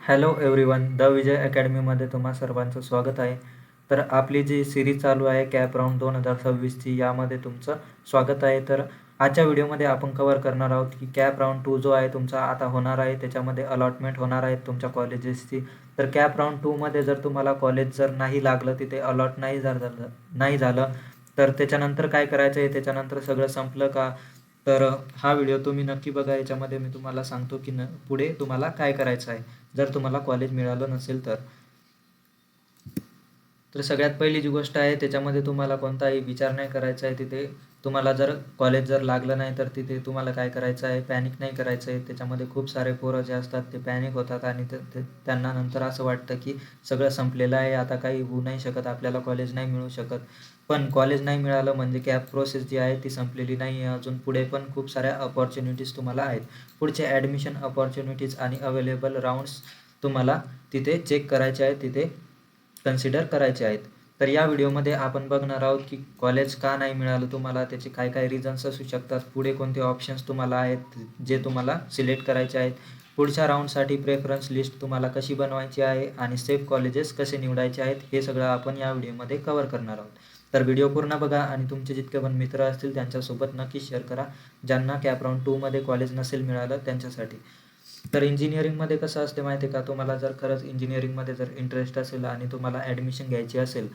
Hello everyone, the विजय अकॅडमीमध्ये तुम्हा सर्वांचं स्वागत आहे. तर आपली जी सिरीज चालू आहे कॅप राऊंड 2026ची, यामध्ये तुमचं स्वागत आहे. तर आजच्या व्हिडिओमध्ये आपण कव्हर करणार आहोत की कॅप राऊंड 2 जो आहे तुमचा आता होणार आहे, त्याच्यामध्ये अलॉटमेंट होणार आहेत तुमच्या कॉलेजेसची. तर कॅप राऊंड 2मध्ये जर तुम्हाला कॉलेज जर नाही लागलं, तिथे अलॉट नाही झालं तर त्याच्यानंतर काय करायचं आहे, त्याच्यानंतर सगळं संपलं का? तर हा व्हिडिओ तुम्ही नक्की बघा. याच्यामध्ये मी तुम्हाला सांगतो की पुढे तुम्हाला काय करायचं आहे जर तुम्हाला कॉलेज मिळालं नसेल तर. सगळ्यात पहिली जी गोष्ट आहे, त्याच्यामध्ये तुम्हाला कोणताही विचार नाही करायचा आहे. तिथे तुम्हाला जर कॉलेज जर लागलं नाही तर तिथे तुम्हाला काय करायचं आहे, पॅनिक नाही करायचं आहे. त्याच्यामध्ये खूप सारे पोरं जे असतात ते पॅनिक होतात आणि त्यांना नंतर असं वाटतं की सगळं संपलेलं आहे, आता काही होऊ नाही शकत, आपल्याला कॉलेज नाही मिळू शकत. पण कॉलेज नाही मिळालं म्हणजे कॅप प्रोसेस जी आहे ती संपलेली नाही आहे. अजून पुढे पण खूप साऱ्या अपॉर्च्युनिटीज तुम्हाला आहेत. पुढचे ॲडमिशन अपॉर्च्युनिटीज आणि अवेलेबल राऊंड्स तुम्हाला तिथे चेक करायचे आहेत, तिथे कन्सिडर करायचे आहेत. तर या व्हिडिओमध्ये आपण बघणार आहोत की कॉलेज का नाही मिळालं तुम्हाला, त्याचे काय काय रिझन्स असू शकतात, पुढे कोणते ऑप्शन्स तुम्हाला आहेत जे तुम्हाला सिलेक्ट करायचे आहेत, पुढच्या राऊंडसाठी प्रेफरन्स लिस्ट तुम्हाला कशी बनवायची आहे आणि सेफ कॉलेजेस कसे निवडायचे आहेत, हे सगळं आपण या व्हिडिओमध्ये कव्हर करणार आहोत. तर व्हिडिओ पूर्ण बघा आणि तुमचे जितके पण मित्र असतील त्यांच्यासोबत नक्की शेअर करा, ज्यांना कॅप राऊंड 2मध्ये कॉलेज नसेल मिळालं त्यांच्यासाठी. तर इंजिनिअरिंगमध्ये कसं असते माहिती आहे का, तुम्हाला जर खरंच इंजिनिअरिंगमध्ये जर इंटरेस्ट असेल आणि तुम्हाला ॲडमिशन घ्यायची असेल,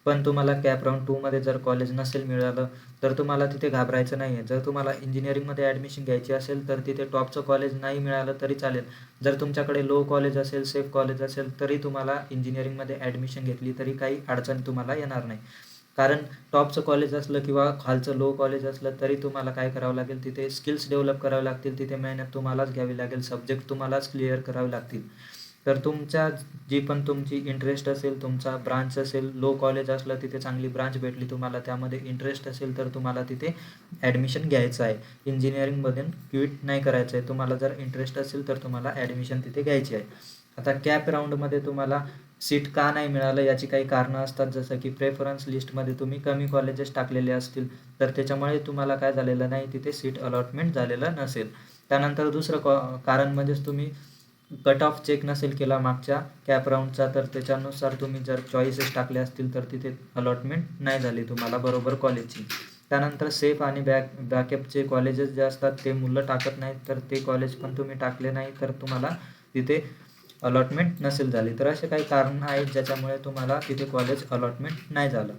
पण तुम्हाला कॅप राऊंड 2मध्ये जर कॉलेज नसेल मिळालं तर तुम्हाला तिथे घाबरायचं नाही आहे. जर तुम्हाला इंजिनिअरिंगमध्ये ॲडमिशन घ्यायची असेल तर तिथे टॉपचं कॉलेज नाही मिळालं तरी चालेल. जर तुमच्याकडे लो कॉलेज असेल, सेफ कॉलेज असेल, तरी तुम्हाला इंजिनिअरिंगमध्ये ॲडमिशन घेतली तरी काही अडचण तुम्हाला येणार नाही. कारण टॉपचं कॉलेज असलं किंवा खालचं लो कॉलेज असलं तरी तुम्हाला काय करावं लागेल, तिथे स्किल्स डेव्हलप करावे लागतील, तिथे मेहनत तुम्हालाच घ्यावी लागेल, सब्जेक्ट तुम्हालाच क्लिअर करावे लागतील. तर तुमच्या जी पण तुमची इंटरेस्ट असेल, तुमचा ब्रांच असेल, लो कॉलेज असलं तिथे चांगली ब्रांच भेटली तुम्हाला, त्यामध्ये इंटरेस्ट असेल तर तुम्हाला तिथे ॲडमिशन घ्यायचं आहे. इंजिनिअरिंगमधून क्विट नाही करायचं आहे. तुम्हाला जर इंटरेस्ट असेल तर तुम्हाला ॲडमिशन तिथे घ्यायची आहे. आता कॅप राऊंडमध्ये तुम्हाला सीट का नाही मिळालं याची काही कारणं असतात, जसं की प्रेफरन्स लिस्टमध्ये तुम्ही कमी कॉलेजेस टाकलेले असतील तर त्याच्यामुळे तुम्हाला काय झालेलं नाही, तिथे सीट अलॉटमेंट झालेलं नसेल. त्यानंतर दुसरं कारण म्हणजेच तुम्ही कट ऑफ चेक नसेल केला मागच्या कॅप राऊंडचा, तर त्याच्यानुसार तुम्ही जर चॉईसेस टाकले असतील तर तिथे अलॉटमेंट नाही झाली तुम्हाला बरोबर कॉलेजची. त्यानंतर सेफ आणि बॅकअपचे कॉलेजेस जे असतात ते मुलं टाकत नाहीत, तर ते कॉलेज पण तुम्ही टाकले नाही तर तुम्हाला तिथे अलॉटमेंट नसेल झाली. तर असे काही कारणं आहेत ज्याच्यामुळे तुम्हाला तिथे कॉलेज अलॉटमेंट नाही झालं.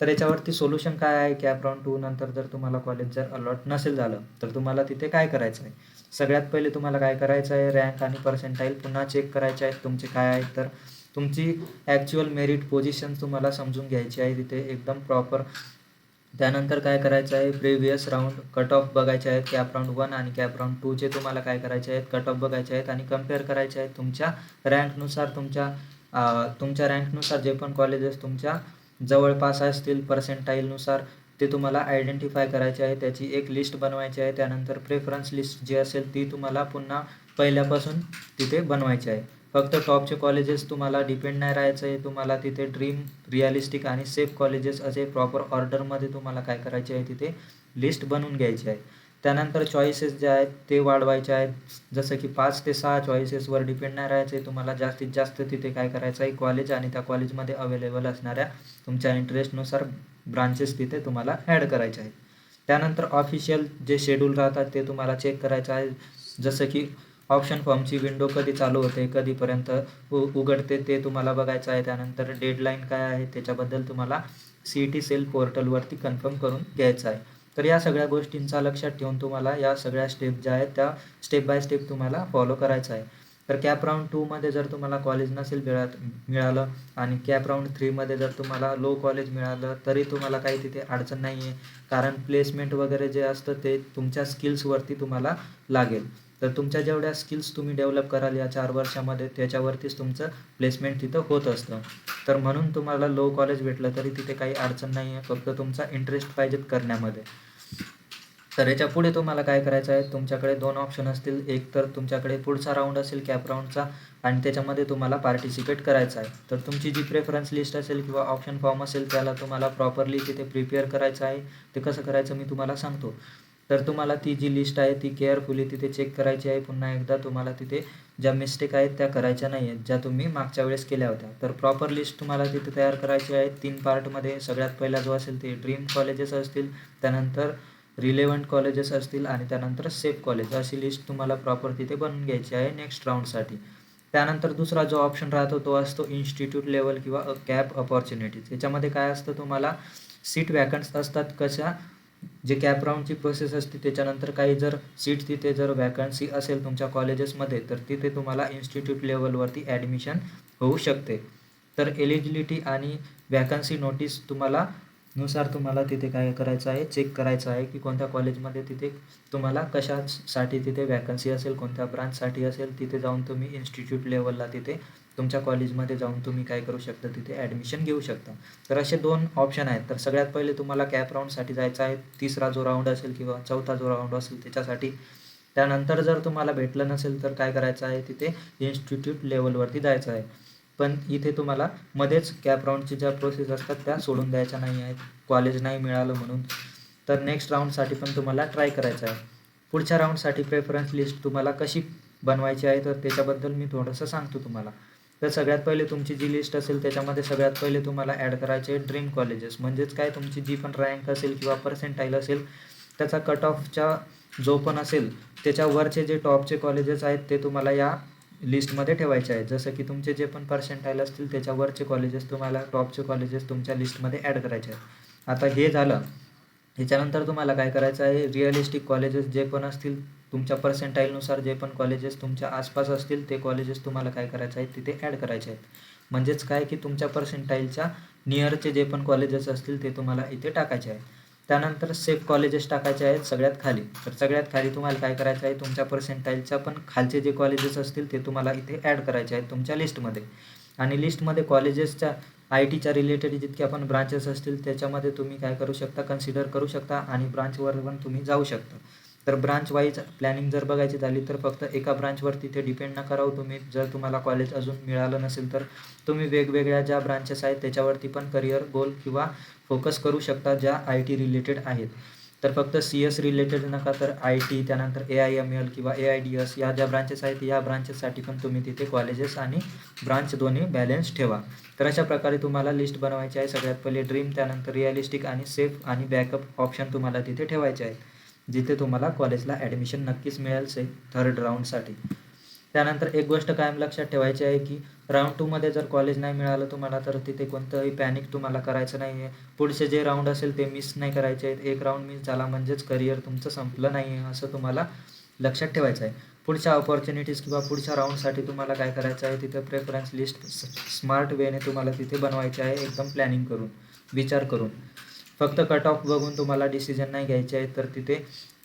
तर याच्यावरती सोल्युशन काय आहे, कॅप राऊंड 2 नंतर जर तुम्हाला कॉलेज जर अलॉट नसेल झालं तर तुम्हाला तिथे काय करायचं आहे. सगळ्यात पहिले तुम्हाला काय करायचं आहे, रँक आणि पर्सेंटाईल पुन्हा चेक करायचे आहेत तुमचे काय आहेत. तर तुमची ॲक्च्युअल मेरिट पोझिशन तुम्हाला समजून घ्यायची आहे तिथे एकदम प्रॉपर. त्यानंतर काय करायचं आहे, प्रिव्हियस राऊंड कट ऑफ बघायचे आहेत. कॅप राऊंड 1 आणि कॅप राऊंड 2चे तुम्हाला काय करायचे आहेत, कट ऑफ बघायचे आहेत आणि कम्पेअर करायचे आहेत तुमच्या रँकनुसार. तुमच्या रँकनुसार जे पण कॉलेजेस तुमच्या जवळपास असतील पर्सेंटाईलनुसार ते तुम्हाला आयडेंटिफाय करायचे आहे, त्याची एक लिस्ट बनवायची आहे. त्यानंतर प्रेफरन्स लिस्ट जी असेल ती तुम्हाला पुन्हा पहिल्यापासून तिथे बनवायची आहे. फक्त टॉपचे कॉलेजेस तुम्हाला डिपेंड नाही राहायचं आहे, तुम्हाला तिथे ड्रीम, रिअलिस्टिक आणि सेफ कॉलेजेस असे प्रॉपर ऑर्डरमध्ये तुम्हाला काय करायचे आहे, तिथे लिस्ट बनवून घ्यायची आहे. त्यानंतर चॉईसेस जे आहेत ते वाढवायचे आहेत, जसं की 5 ते 6 चॉईसेसवर डिपेंड नाही राहायचं आहे. तुम्हाला जास्तीत जास्त तिथे काय करायचं आहे, कॉलेज आणि त्या कॉलेजमध्ये अवेलेबल असणाऱ्या तुमच्या इंटरेस्टनुसार ब्रांचेस तिथे तुम्हाला ॲड करायचे आहेत. त्यानंतर ऑफिशियल जे शेड्यूल राहतात ते तुम्हाला चेक करायचं आहे, जसं की ऑप्शन फॉर्मची विंडो कधी चालू होते, कधीपर्यंत उघडते ते तुम्हाला बघायचं आहे. त्यानंतर डेडलाईन काय आहे त्याच्याबद्दल तुम्हाला CET सेल पोर्टलवरती कन्फर्म करून घ्यायचं आहे. तर या सगळ्या गोष्टींचा लक्षात ठेवून तुम्हाला या सगळ्या स्टेप ज्या आहेत त्या स्टेप बाय स्टेप तुम्हाला फॉलो करायचं आहे. तर कॅप राऊंड 2मध्ये जर तुम्हाला कॉलेज नसेल मिळालं आणि कॅप राऊंड 3मध्ये जर तुम्हाला लो कॉलेज मिळालं तरी तुम्हाला काही तिथे अडचण नाही आहे, कारण प्लेसमेंट वगैरे जे असतं ते तुमच्या स्किल्सवरती तुम्हाला लागेल. तर तुमच्या जेवढ्या स्किल्स तुम्ही डेव्हलप कराल या 4 वर्षामध्ये त्याच्यावरतीच तुमचं प्लेसमेंट तिथं होत असतं. तर म्हणून तुम्हाला लो कॉलेज भेटलं तरी तिथे काही अडचण नाही आहे, फक्त तुमचा इंटरेस्ट पाहिजेत करण्यामध्ये. तर याच्या पुढे तुम्हाला काय करायचं आहे, तुमच्याकडे 2 ऑप्शन असतील. एक तर तुमच्याकडे पुढचा राऊंड असेल कॅप राऊंडचा आणि त्याच्यामध्ये तुम्हाला पार्टिसिपेट करायचं आहे. तर तुमची जी प्रेफरन्स लिस्ट असेल किंवा ऑप्शन फॉर्म असेल त्याला तुम्हाला प्रॉपरली तिथे प्रिपेअर करायचं आहे. ते कसं करायचं मी तुम्हाला सांगतो. तर तुम्हाला ती जी लिस्ट आहे ती केअरफुली तिथे चेक करायची आहे. पुन्हा एकदा तुम्हाला तिथे ज्या मिस्टेक आहेत त्या करायच्या नाही आहेत, ज्या तुम्ही मागच्या वेळेस केल्या होत्या. तर प्रॉपर लिस्ट तुम्हाला तिथे तयार करायची आहे 3 पार्टमध्ये. सगळ्यात पहिला जो असेल ते ड्रीम कॉलेजेस असतील, त्यानंतर रिलेव्हंट कॉलेजेस असतील आणि त्यानंतर सेफ कॉलेज, अशी लिस्ट तुम्हाला प्रॉपर तिथे बनवून घ्यायची आहे नेक्स्ट राऊंडसाठी. त्यानंतर दुसरा जो ऑप्शन राहतो तो असतो इन्स्टिट्यूट लेवल किंवा कॅप अपॉर्च्युनिटीज. याच्यामध्ये काय असतं, तुम्हाला सीट वॅकंट्स असतात. कशा जे कॅप राऊंडची प्रोसेस असते त्याच्यानंतर काही जर सीट तिथे जर वॅकन्सी असेल तुमच्या कॉलेजेसमध्ये तर तिथे तुम्हाला इन्स्टिट्यूट लेवलवरती ॲडमिशन होऊ शकते. तर एलिजिबिलिटी आणि वॅकन्सी नोटीस तुम्हाला तिथे काय करायचं आहे, चेक करायचं आहे की कोणत्या कॉलेजमध्ये तिथे तुम्हाला कशासाठी तिथे वॅकन्सी असेल, कोणत्या ब्रांचसाठी असेल. तिथे जाऊन तुम्ही इन्स्टिट्यूट लेवलला तिथे तुमच्या कॉलेजमध्ये जाऊन तुम्ही काय करू शकता, तिथे ॲडमिशन घेऊ शकता. तर असे 2 ऑप्शन आहेत. तर सगळ्यात पहिले तुम्हाला कॅप राऊंडसाठी जायचं आहे, तिसरा जो राऊंड असेल किंवा चौथा जो राऊंड असेल त्याच्यासाठी. त्यानंतर जर तुम्हाला भेटलं नसेल तर काय करायचं आहे, तिथे इन्स्टिट्यूट लेवलवरती जायचं आहे. पण इथे तुम्हाला मध्येच कॅप राऊंडची ज्या प्रोसेस असतात त्या सोडून द्यायच्या नाही आहेत, कॉलेज नाही मिळालं म्हणून. तर नेक्स्ट राऊंडसाठी पण तुम्हाला ट्राय करायचं आहे. पुढच्या राऊंडसाठी प्रेफरन्स लिस्ट तुम्हाला कशी बनवायची आहे तर त्याच्याबद्दल मी थोडंसं सांगतो तुम्हाला. तर सगळ्यात पहिले तुमची जी लिस्ट असेल त्याच्यामध्ये सगळ्यात पहिले तुम्हाला ॲड करायचे ड्रीम कॉलेजेस. म्हणजेच काय, तुमची जी पण रँक असेल किंवा पर्सेंटाईल असेल त्याचा कट ऑफच्या जो पण असेल त्याच्यावरचे जे टॉपचे कॉलेजेस आहेत ते तुम्हाला या लिस्टमध्ये ठेवायचे आहेत. जसं की तुमचे जे पण पर्सेंटाईल असतील त्याच्यावरचे कॉलेजेस तुम्हाला, टॉपचे कॉलेजेस तुमच्या लिस्टमध्ये ॲड करायचे आहेत. आता हे झालं. ह्याच्यानंतर तुम्हाला काय करायचं आहे, रिअलिस्टिक कॉलेजेस जे पण असतील तुमच्या पर्सेंटाईलनुसार, जे पण कॉलेजेस तुमच्या आसपास असतील ते कॉलेजेस तुम्हाला काय करायचे आहेत, तिथे ॲड करायचे आहेत. म्हणजेच काय की तुमच्या पर्सेंटाईलच्या नियरचे जे पण कॉलेजेस असतील ते तुम्हाला इथे टाकायचे आहेत. त्यानंतर सेफ कॉलेजेस टाकायचे आहेत सगळ्यात खाली. तर सगळ्यात खाली तुम्हाला काय करायचं आहे, तुमच्या पर्सेंटाईलच्या पण खालचे जे कॉलेजेस असतील ते तुम्हाला इथे ॲड करायचे आहेत तुमच्या लिस्टमध्ये. आणि लिस्टमध्ये कॉलेजेसच्या IT च्या रिलेटेड जितके आपण ब्रांचेस असतील त्याच्यामध्ये तुम्ही काय करू शकता, कन्सिडर करू शकता आणि ब्रांचवर पण तुम्ही जाऊ शकता. तर ब्रांच वाईज प्लॅनिंग जर बघायची झाली तर फक्त एका ब्रांचवर तिथे डिपेंड नका राहू तुम्ही. जर तुम्हाला कॉलेज अजून मिळालं नसेल तर तुम्ही वेगवेगळ्या ज्या ब्रांचेस आहेत त्याच्यावरती पण करिअर गोल किंवा फोकस करू शकता ज्या IT रिलेटेड आहेत. तर फक्त CS रिलेटेड नका, तर IT, त्यानंतर AIML किंवा AIDS या ज्या ब्रांचेस आहेत या ब्रांचेससाठी पण तुम्ही तिथे कॉलेजेस आणि ब्रांच दोन्ही बॅलन्स ठेवा. तर अशा प्रकारे तुम्हाला लिस्ट बनवायची आहे. सगळ्यात पहिले ड्रीम, त्यानंतर रिअलिस्टिक आणि सेफ आणि बॅकअप ऑप्शन तुम्हाला तिथे ठेवायचे आहेत, जिथे तुम्हाला कॉलेजला ॲडमिशन नक्कीच मिळेल थर्ड राऊंडसाठी. त्यानंतर एक गोष्ट कायम लक्षात ठेवायची आहे की राऊंड 2मध्ये जर कॉलेज नाही मिळालं तुम्हाला तर तिथे कोणतंही पॅनिक तुम्हाला करायचं नाही आहे. पुढचे जे राऊंड असेल ते मिस नाही करायचे आहेत. एक राऊंड मिस झाला म्हणजेच करिअर तुमचं संपलं नाही आहे, असं तुम्हाला लक्षात ठेवायचं आहे. पुढच्या अपॉर्च्युनिटीज किंवा पुढच्या राऊंडसाठी तुम्हाला काय करायचं आहे, तिथे प्रेफरन्स लिस्ट स्मार्ट वेने तुम्हाला तिथे बनवायची आहे, एकदम प्लॅनिंग करून, विचार करून. फक्त कट ऑफ बघून तुम्हाला डिसिजन नाही घ्यायचे आहे. तर तिथे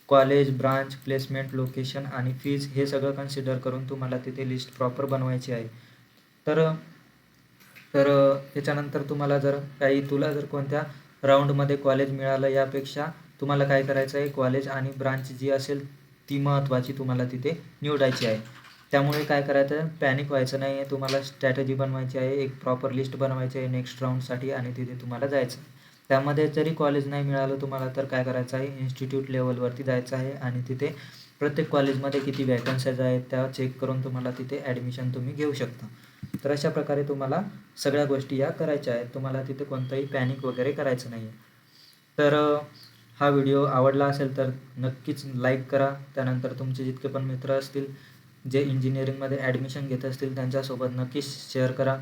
कॉलेज, ब्रांच, प्लेसमेंट, लोकेशन आणि फीज हे सगळं कन्सिडर करून तुम्हाला तिथे लिस्ट प्रॉपर बनवायची आहे. तर तर याच्यानंतर तुम्हाला तुला जर कोणत्या राऊंडमध्ये कॉलेज मिळालं यापेक्षा तुम्हाला काय करायचं आहे, कॉलेज आणि ब्रांच जी असेल ती महत्त्वाची तुम्हाला तिथे निवडायची आहे. त्यामुळे काय करायचं आहे, पॅनिक व्हायचं नाही आहे. तुम्हाला स्ट्रॅटेजी बनवायची आहे, एक प्रॉपर लिस्ट बनवायची आहे नेक्स्ट राऊंडसाठी आणि तिथे तुम्हाला जायचं आहे. त्यामध्ये जरी कॉलेज नाही मिळालं तुम्हाला तर काय करायचं आहे, इन्स्टिट्यूट लेवलवरती जायचं आहे आणि तिथे प्रत्येक कॉलेजमध्ये किती वॅकन्सीज आहेत त्या चेक करून तुम्हाला तिथे ॲडमिशन तुम्ही घेऊ शकता. तर अशा प्रकारे तुम्हाला सगळ्या गोष्टी या करायच्या आहेत. तुम्हाला तिथे कोणतंही पॅनिक वगैरे करायचं नाही आहे. तर हा व्हिडिओ आवडला असेल तर नक्कीच लाईक करा. त्यानंतर तुमचे जितके पण मित्र असतील जे इंजिनिअरिंगमध्ये ॲडमिशन घेत असतील त्यांच्यासोबत नक्कीच शेअर करा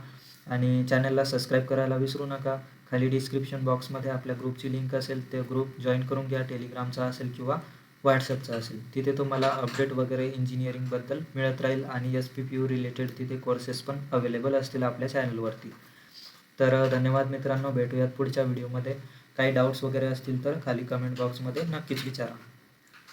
आणि चॅनलला सबस्क्राईब करायला विसरू नका. खाली डिस्क्रिप्शन बॉक्समध्ये आपल्या ग्रुपची लिंक असेल, ते ग्रुप जॉईन करून घ्या. टेलिग्रामचा असेल किंवा व्हॉट्सअपचा असेल, तिथे तुम्हाला अपडेट वगैरे इंजिनिअरिंगबद्दल मिळत राहील आणि SPPU रिलेटेड तिथे कोर्सेस पण अवेलेबल असतील आपल्या चॅनलवरती. तर धन्यवाद मित्रांनो, भेटूयात पुढच्या व्हिडिओमध्ये. काही डाऊट्स वगैरे असतील तर खाली कमेंट बॉक्समध्ये नक्कीच विचारा.